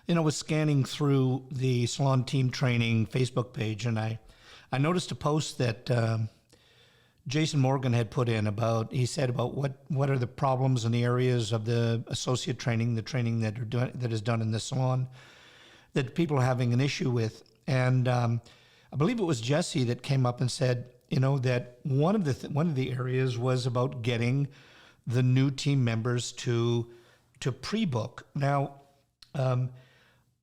I was scanning through the Salon Team Training Facebook page, and I noticed a post that Jason Morgan had put in about, he said about what are the problems in the areas of the associate training, the training that is done in the salon, that people are having an issue with. And I believe it was Jesse that came up and said, that one of the areas was about getting the new team members to pre-book. Now,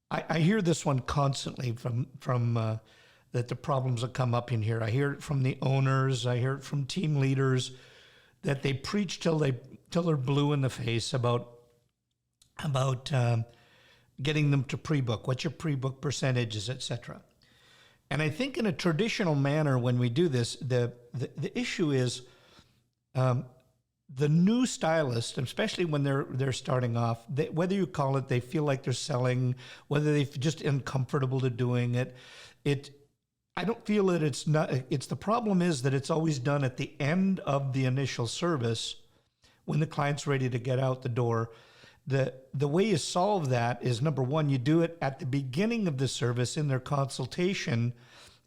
I hear this one constantly from that the problems that come up in here. I hear it from the owners. I hear it from team leaders that they preach till they're blue in the face about getting them to pre-book. What's your pre-book percentages, etc. And I think in a traditional manner, when we do this, the issue is the new stylist, especially when they're starting off, whether you call it they feel like they're selling, whether they're just uncomfortable to doing it, I don't feel that it's not. It's the problem is that it's always done at the end of the initial service when the client's ready to get out the door. The way you solve that is, number one, you do it at the beginning of the service in their consultation,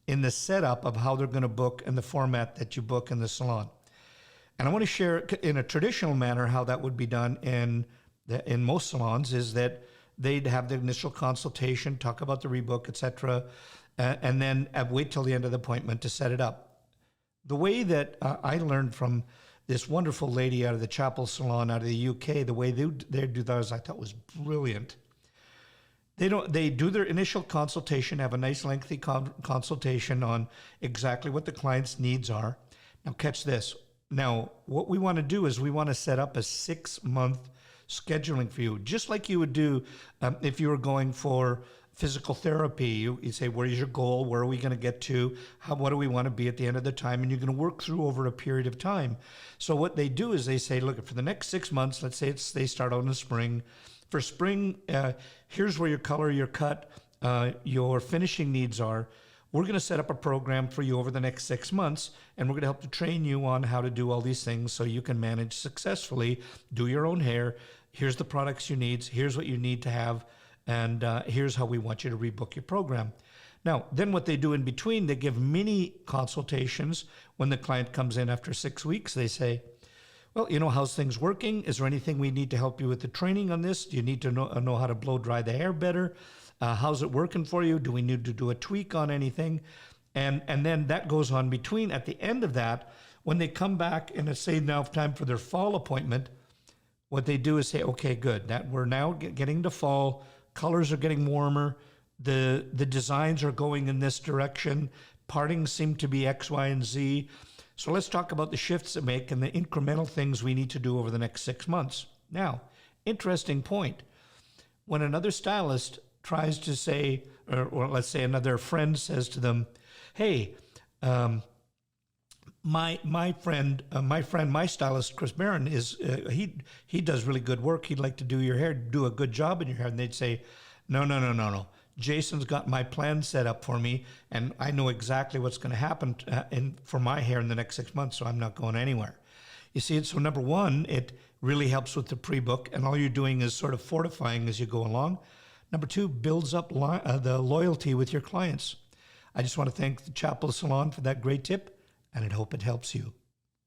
in the setup of how they're going to book and the format that you book in the salon. And I want to share in a traditional manner how that would be done in most salons is that they'd have the initial consultation, talk about the rebook, etc., and then wait till the end of the appointment to set it up. The way that I learned from this wonderful lady out of the Chapel Salon out of the UK, the way they do that, I thought was brilliant. They do their initial consultation, have a nice lengthy consultation on exactly what the client's needs are. Now catch this. Now, what we want to do is we want to set up a 6-month scheduling for you, just like you would do if you were going for physical therapy. You say, where is your goal? Where are we going to get to? What do we want to be at the end of the time? And you're going to work through over a period of time. So what they do is they say, look, for the next 6 months, let's say they start out in the spring. For spring, here's where your color, your cut, your finishing needs are. We're going to set up a program for you over the next 6 months, and we're going to help to train you on how to do all these things so you can manage successfully, do your own hair. Here's the products you need. Here's what you need to have. And here's how we want you to rebook your program. Now, then what they do in between, they give mini consultations. When the client comes in after 6 weeks, they say, well, how's things working? Is there anything we need to help you with the training on this? Do you need to know how to blow dry the hair better? How's it working for you? Do we need to do a tweak on anything? And then that goes on between. At the end of that, when they come back and it's say now time for their fall appointment, what they do is say, okay, good. That we're now getting to fall. Colors are getting warmer. The designs are going in this direction. Partings seem to be X, Y, and Z. So let's talk about the shifts to make and the incremental things we need to do over the next 6 months. Now, interesting point. When another stylist tries to say, or let's say another friend says to them, hey, my stylist, Chris Barron, is he does really good work. He'd like to do your hair, do a good job in your hair. And they'd say, no. Jason's got my plan set up for me, and I know exactly what's going to happen for my hair in the next 6 months, so I'm not going anywhere. You see, so number one, it really helps with the pre-book, and all you're doing is sort of fortifying as you go along. Number two, builds up the loyalty with your clients. I just want to thank the Chapel Salon for that great tip, and I hope it helps you.